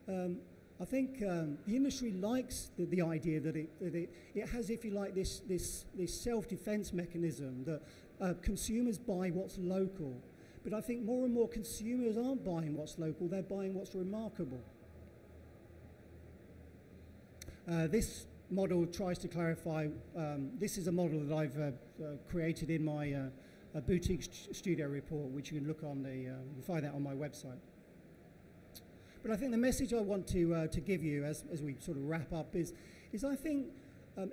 I think the industry likes the idea that it has, if you like, this self-defense mechanism that consumers buy what's local. But I think more and more consumers aren't buying what's local, they're buying what's remarkable. This model tries to clarify, this is a model that I've created in my boutique studio report, which you can look on you can find that on my website. But I think the message I want to give you as we sort of wrap up is I think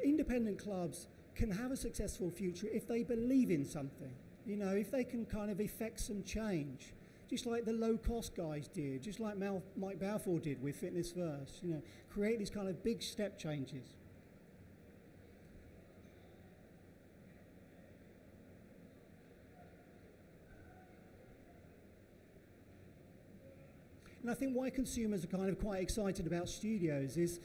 independent clubs can have a successful future if they believe in something. You know, if they can kind of effect some change, just like the low-cost guys did, just like Mike Balfour did with Fitness First. You know, create these kind of big step changes. And I think why consumers are kind of quite excited about studios is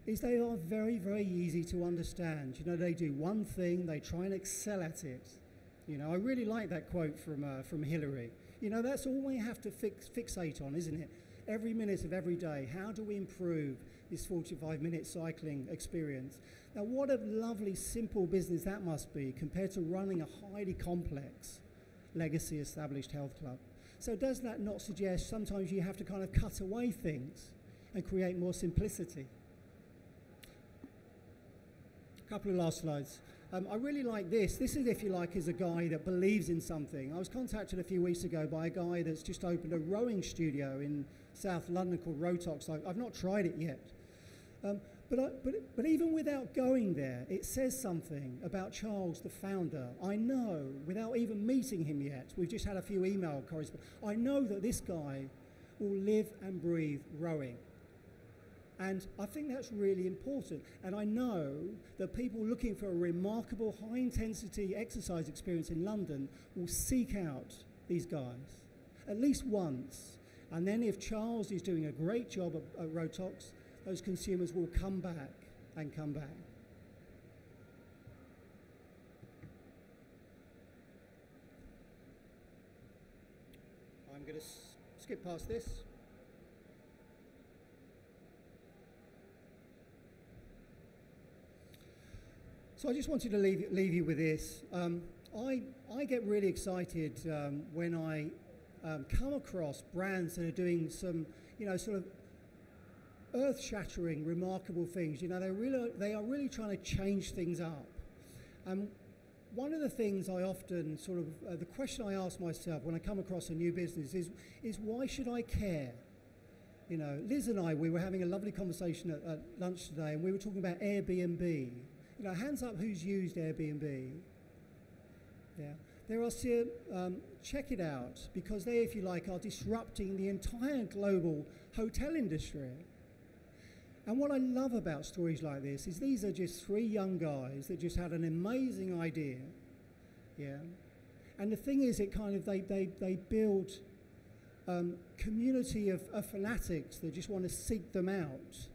they are very, very easy to understand. You know, they do one thing, they try and excel at it. You know, I really like that quote from Hillary. You know, that's all we have to fixate on, isn't it? Every minute of every day, how do we improve this 45-minute cycling experience? Now, what a lovely, simple business that must be compared to running a highly complex, legacy established health club. So does that not suggest sometimes you have to kind of cut away things and create more simplicity? A couple of last slides. I really like this. This is, if you like, is a guy that believes in something. I was contacted a few weeks ago by a guy that's just opened a rowing studio in South London called Rotox. I've not tried it yet. But even without going there, it says something about Charles, the founder. I know, without even meeting him yet, we've just had a few email correspondence, I know that this guy will live and breathe rowing. And I think that's really important. And I know that people looking for a remarkable high-intensity exercise experience in London will seek out these guys at least once. And then if Charles is doing a great job at Rotox, those consumers will come back and come back. I'm going to skip past this. So I just wanted to leave you with this. I get really excited when I come across brands that are doing some, you know, sort of earth-shattering, remarkable things. You know, they are really trying to change things up. And one of the things I often sort of, the question I ask myself when I come across a new business is why should I care? You know, Liz and I, we were having a lovely conversation at lunch today, and we were talking about Airbnb. You know, hands up who's used Airbnb. Yeah, there are check it out, because they, if you like, are disrupting the entire global hotel industry. And what I love about stories like this is these are just three young guys that just had an amazing idea. Yeah, and the thing is, it kind of they build community of fanatics that just want to seek them out.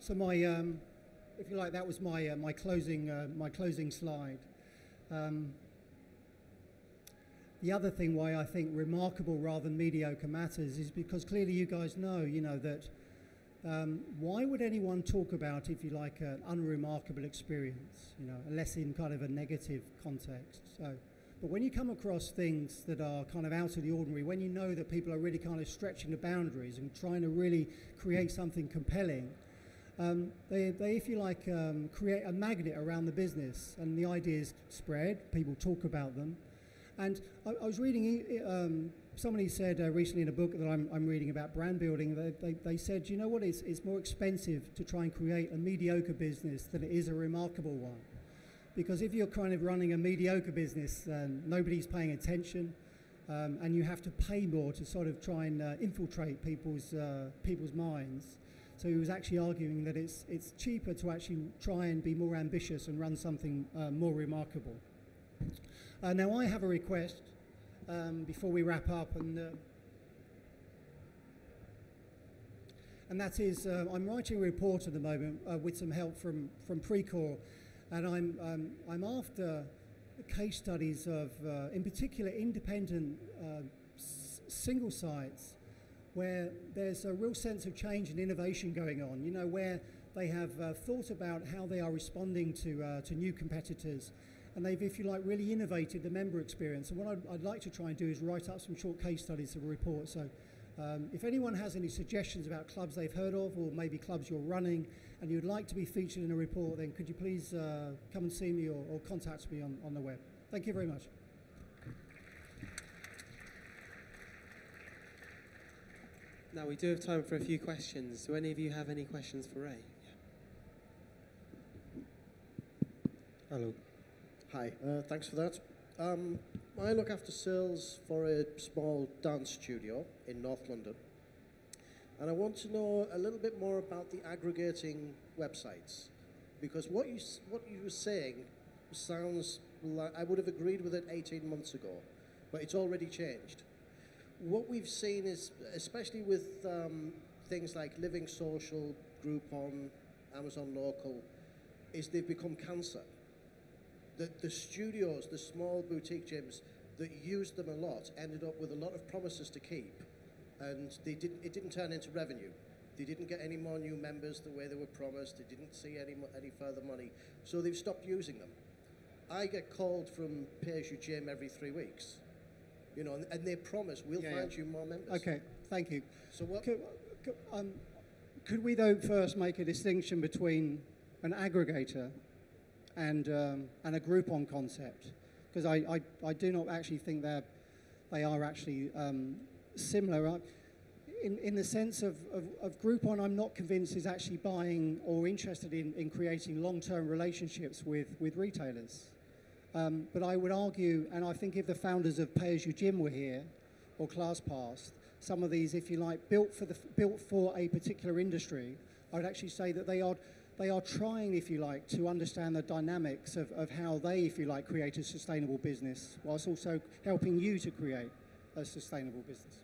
So my, if you like, that was my my closing slide. The other thing why I think remarkable rather than mediocre matters is because clearly you guys know, you know, that why would anyone talk about, if you like, an unremarkable experience, you know, unless in kind of a negative context. So, but when you come across things that are kind of out of the ordinary, when you know that people are really kind of stretching the boundaries and trying to really create something compelling, they, if you like, create a magnet around the business, and the ideas spread, people talk about them. And I was reading, somebody said recently in a book that I'm reading about brand building, they said, you know what, it's more expensive to try and create a mediocre business than it is a remarkable one. Because if you're kind of running a mediocre business, nobody's paying attention, and you have to pay more to sort of try and infiltrate people's minds. So he was actually arguing that it's cheaper to actually try and be more ambitious and run something more remarkable. Now I have a request before we wrap up, and that is I'm writing a report at the moment with some help from Precor, and I'm after case studies of, in particular, independent single sites where there's a real sense of change and innovation going on, you know, where they have thought about how they are responding to new competitors, and they've, if you like, really innovated the member experience. And what I'd like to try and do is write up some short case studies of a report. So if anyone has any suggestions about clubs they've heard of, or maybe clubs you're running, and you'd like to be featured in a report, then could you please come and see me or contact me on the web. Thank you very much. Now we do have time for a few questions. Do any of you have any questions for Ray? Yeah. Hello. Hi, thanks for that. I look after sales for a small dance studio in North London, and I want to know a little bit more about the aggregating websites, because what you were saying sounds like I would have agreed with it 18 months ago, but it's already changed. What we've seen is, especially with things like Living Social, Groupon, Amazon Local, is they've become cancer. The studios, the small boutique gyms that used them a lot, ended up with a lot of promises to keep, and it didn't turn into revenue. They didn't get any more new members the way they were promised. They didn't see any further money, so they've stopped using them. I get called from Pay As You Gym every 3 weeks, you know, and they promise we'll find you more members. Okay, thank you. So what? Could we though first make a distinction between an aggregator and a Groupon concept? Because I do not actually think they are actually similar. In the sense of Groupon, I'm not convinced is actually buying or interested in creating long-term relationships with retailers. But I would argue, and I think if the founders of Pay As You Gym were here, or ClassPass, some of these, if you like, built for a particular industry, I would actually say that they are trying, if you like, to understand the dynamics of how they, if you like, create a sustainable business, whilst also helping you to create a sustainable business.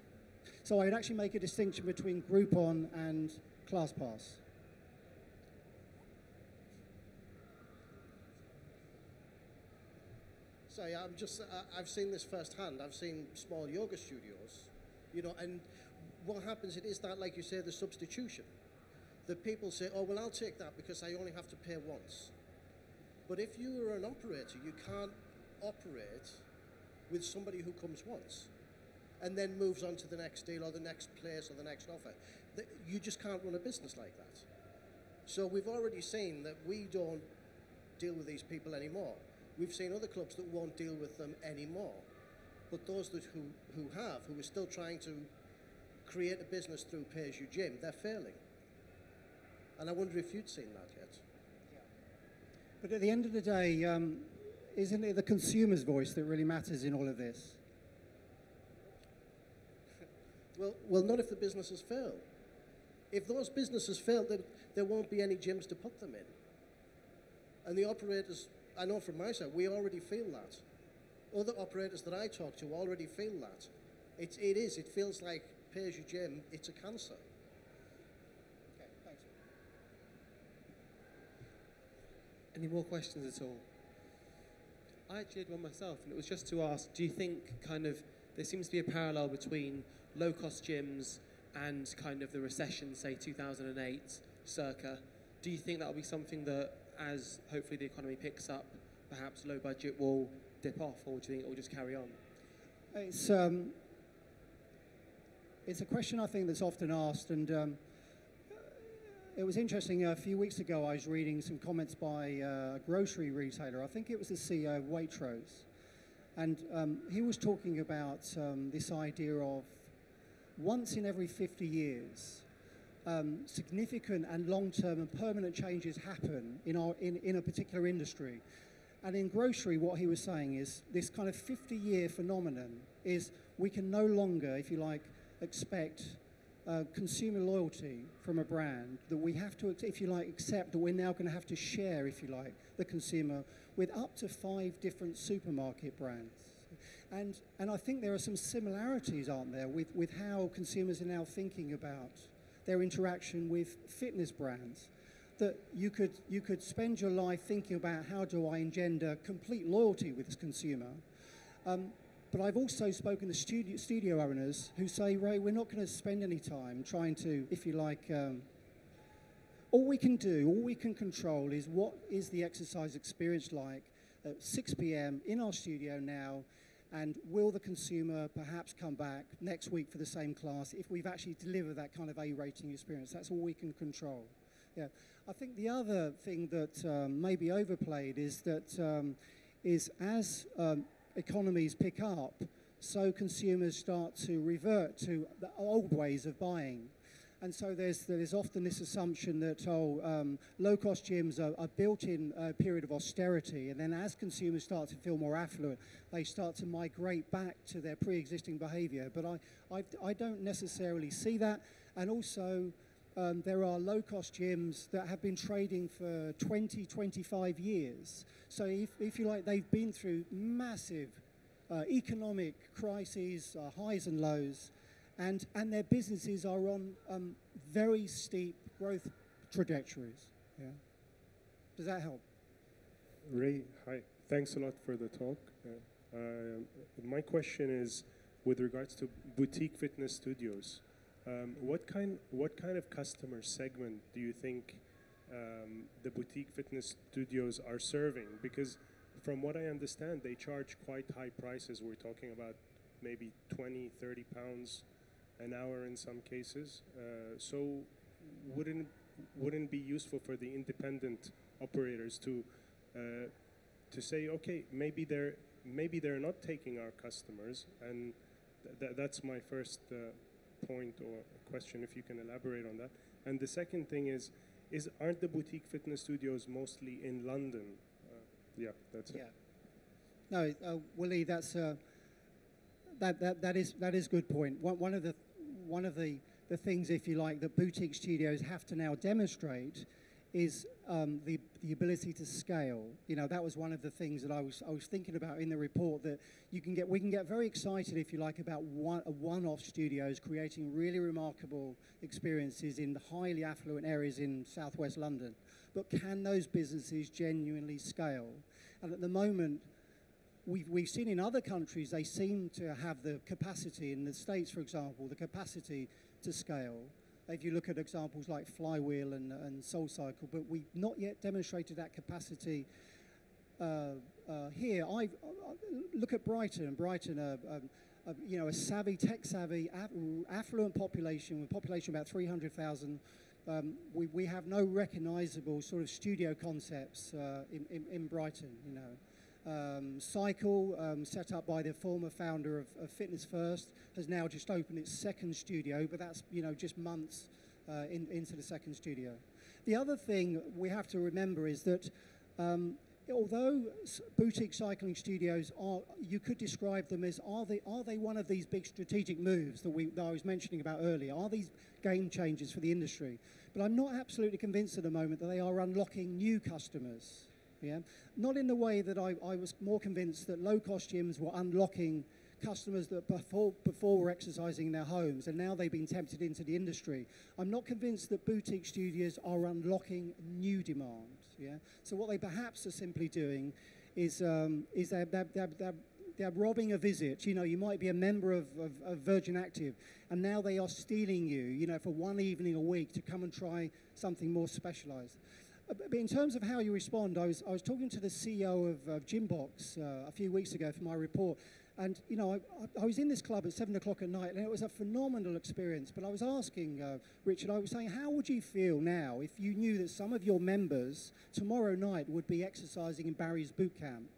So I would actually make a distinction between Groupon and ClassPass. Sorry, I've seen this firsthand. I've seen small yoga studios, you know, and what happens, it is that, like you say, the substitution. The people say, oh, well, I'll take that because I only have to pay once. But if you are an operator, you can't operate with somebody who comes once and then moves on to the next deal or the next place or the next offer. You just can't run a business like that. So we've already seen that we don't deal with these people anymore. We've seen other clubs that won't deal with them anymore. But those who are still trying to create a business through Pay As You Gym, they're failing. And I wonder if you'd seen that yet. Yeah. But at the end of the day, isn't it the consumer's voice that really matters in all of this? Well, not if the businesses fail. If those businesses fail, then there won't be any gyms to put them in. And the operators, I know from my side, we already feel that. Other operators that I talk to already feel that. It feels like Pay As You Gym, it's a cancer. Okay, thanks. Any more questions at all? I actually had one myself, and it was just to ask, do you think kind of there seems to be a parallel between low-cost gyms and kind of the recession, say 2008 circa? Do you think that will be something that, as hopefully the economy picks up, perhaps low budget will dip off, or do you think it will just carry on? It's a question I think that's often asked, and it was interesting. A few weeks ago, I was reading some comments by a grocery retailer. I think it was the CEO of Waitrose, and he was talking about this idea of once in every 50 years, significant and long-term and permanent changes happen in a particular industry. And in grocery, what he was saying is this kind of 50-year phenomenon is we can no longer, if you like, expect consumer loyalty from a brand, that we have to, if you like, accept that we're now going to have to share, if you like, the consumer with up to 5 different supermarket brands. And I think there are some similarities, aren't there, with how consumers are now thinking about their interaction with fitness brands. that you could spend your life thinking about how do I engender complete loyalty with this consumer. But I've also spoken to studio owners who say, Ray, we're not going to spend any time trying to, if you like, all we can do, all we can control is what is the exercise experience like at 6 p.m. in our studio now, and will the consumer perhaps come back next week for the same class if we've actually delivered that kind of A rating experience. That's all we can control. Yeah, I think the other thing that may be overplayed is that as economies pick up, so consumers start to revert to the old ways of buying. And so there's often this assumption that, low-cost gyms are built in a period of austerity, and then as consumers start to feel more affluent, they start to migrate back to their pre-existing behavior. But I don't necessarily see that. And also, there are low-cost gyms that have been trading for 20, 25 years. So if you like, they've been through massive economic crises, highs and lows, and their businesses are on very steep growth trajectories. Yeah. Does that help? Ray, hi. Thanks a lot for the talk. My question is, with regards to boutique fitness studios, what kind of customer segment do you think the boutique fitness studios are serving? Because from what I understand, they charge quite high prices. We're talking about maybe 20, 30 pounds an hour in some cases. So wouldn't it be useful for the independent operators to say, okay, maybe they're not taking our customers, and that's my first point or question, if you can elaborate on that. And the second thing is aren't the boutique fitness studios mostly in London? Yeah, that's it. No, Willie, that's that is a good point. One of the things, if you like, that boutique studios have to now demonstrate is the ability to scale. You know, that was one of the things that I was thinking about in the report, that we can get very excited, if you like, about one-off studios creating really remarkable experiences in highly affluent areas in southwest London. But can those businesses genuinely scale? And at the moment, we've seen in other countries, they seem to have the capacity, in the States, for example, the capacity to scale. If you look at examples like Flywheel and SoulCycle, but we've not yet demonstrated that capacity here. I look at Brighton. Brighton, you know, a savvy, tech-savvy, affluent population, with a population about 300,000. We have no recognisable sort of studio concepts in Brighton, you know. Cycle, set up by the former founder of Fitness First, has now just opened its second studio, but that's, you know, just months into the second studio. The other thing we have to remember is that although boutique cycling studios are, you could describe them as, are they one of these big strategic moves that I was mentioning about earlier? Are these game changers for the industry? But I'm not absolutely convinced at the moment that they are unlocking new customers. Yeah? Not in the way that I was more convinced that low-cost gyms were unlocking customers that before were exercising in their homes, and now they've been tempted into the industry. I'm not convinced that boutique studios are unlocking new demand. Yeah? So what they perhaps are simply doing is they're robbing a visit. You know, you might be a member of Virgin Active, and now they are stealing you, you know, for one evening a week to come and try something more specialized. But in terms of how you respond, I was talking to the CEO of Gymbox a few weeks ago for my report, and you know, I was in this club at 7 o'clock at night, and it was a phenomenal experience. But I was asking Richard, I was saying, how would you feel now if you knew that some of your members tomorrow night would be exercising in Barry's boot camp?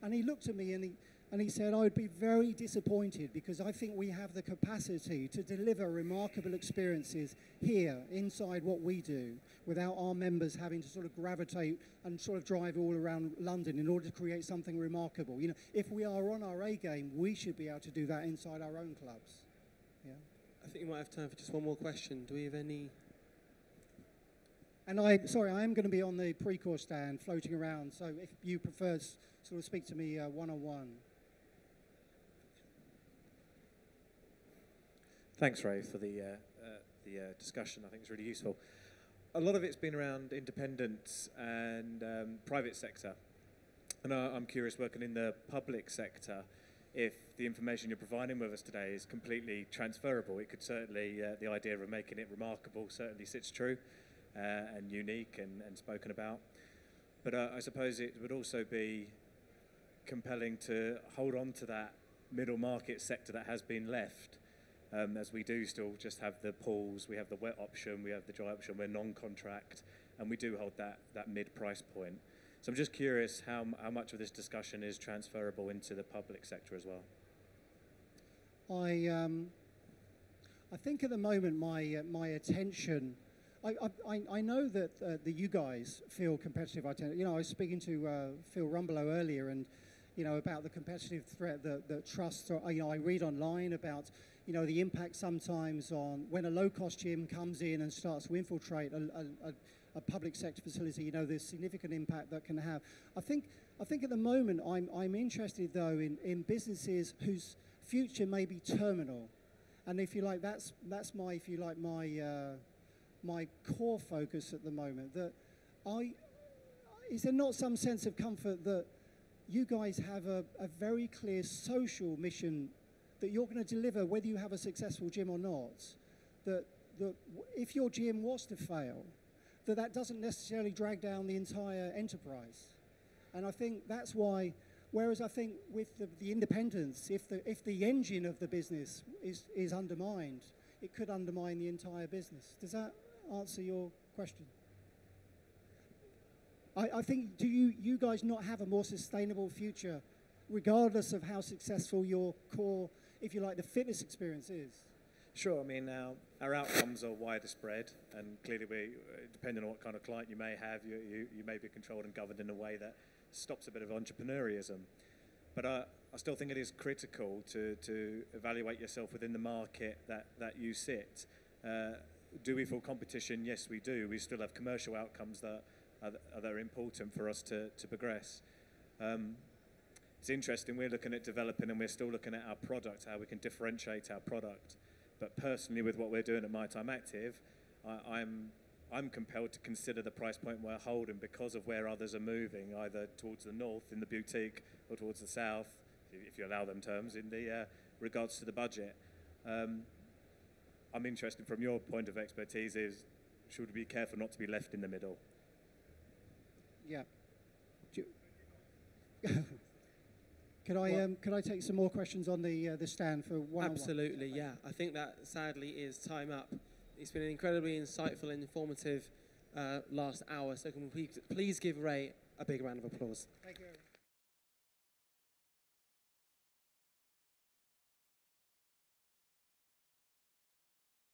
And he looked at me and he said, I would be very disappointed, because I think we have the capacity to deliver remarkable experiences here inside what we do without our members having to sort of gravitate and sort of drive all around London in order to create something remarkable. You know, if we are on our A game, we should be able to do that inside our own clubs. Yeah. I think you might have time for just one more question. Do we have any? And I am going to be on the pre-course stand floating around, so if you prefer sort of speak to me one-on-one. Thanks, Ray, for the discussion. I think it's really useful. a lot of it's been around independents and private sector. And I'm curious, working in the public sector, if the information you're providing with us today is completely transferable. It could certainly, the idea of making it remarkable certainly sits true and unique and spoken about. But I suppose it would also be compelling to hold on to that middle market sector that has been left, as we do still just have the pools, we have the wet option, we have the dry option, we're non-contract, and we do hold that mid price point. So I'm just curious how much of this discussion is transferable into the public sector as well. I think at the moment my attention, I know that you guys feel competitive. You know, I was speaking to Phil Rumbelow earlier, and you know, about the competitive threat that trusts. You know, I read online about, you know, the impact sometimes on when a low-cost gym comes in and starts to infiltrate a public sector facility. You know, there's significant impact that can have. I think at the moment I'm interested though in businesses whose future may be terminal, and if you like, that's my, if you like, my core focus at the moment. That is there not some sense of comfort that you guys have a very clear social mission that you're going to deliver whether you have a successful gym or not, that if your gym was to fail, that doesn't necessarily drag down the entire enterprise. And I think that's why, whereas I think with the independents, if the engine of the business is undermined, it could undermine the entire business. Does that answer your question? I think, do you guys not have a more sustainable future, regardless of how successful your core, if you like, the fitness experience is? Sure. I mean, our outcomes are wider spread, and clearly, depending on what kind of client you may have, you may be controlled and governed in a way that stops a bit of entrepreneurism. But I still think it is critical to evaluate yourself within the market that you sit. Do we feel competition? Yes, we do. We still have commercial outcomes that are important for us to progress. It's interesting, we're looking at developing, and we're still looking at our product, how we can differentiate our product. But personally, with what we're doing at My Time Active, I'm compelled to consider the price point we're holding because of where others are moving, either towards the north in the boutique or towards the south, if you allow them terms, in the regards to the budget. I'm interested from your point of expertise is, should we be careful not to be left in the middle? Yeah. Could I take some more questions on the stand for one-on-one? Absolutely, yeah. I think that sadly is time up. It's been an incredibly insightful and informative last hour. So can we please give Ray a big round of applause? Thank you.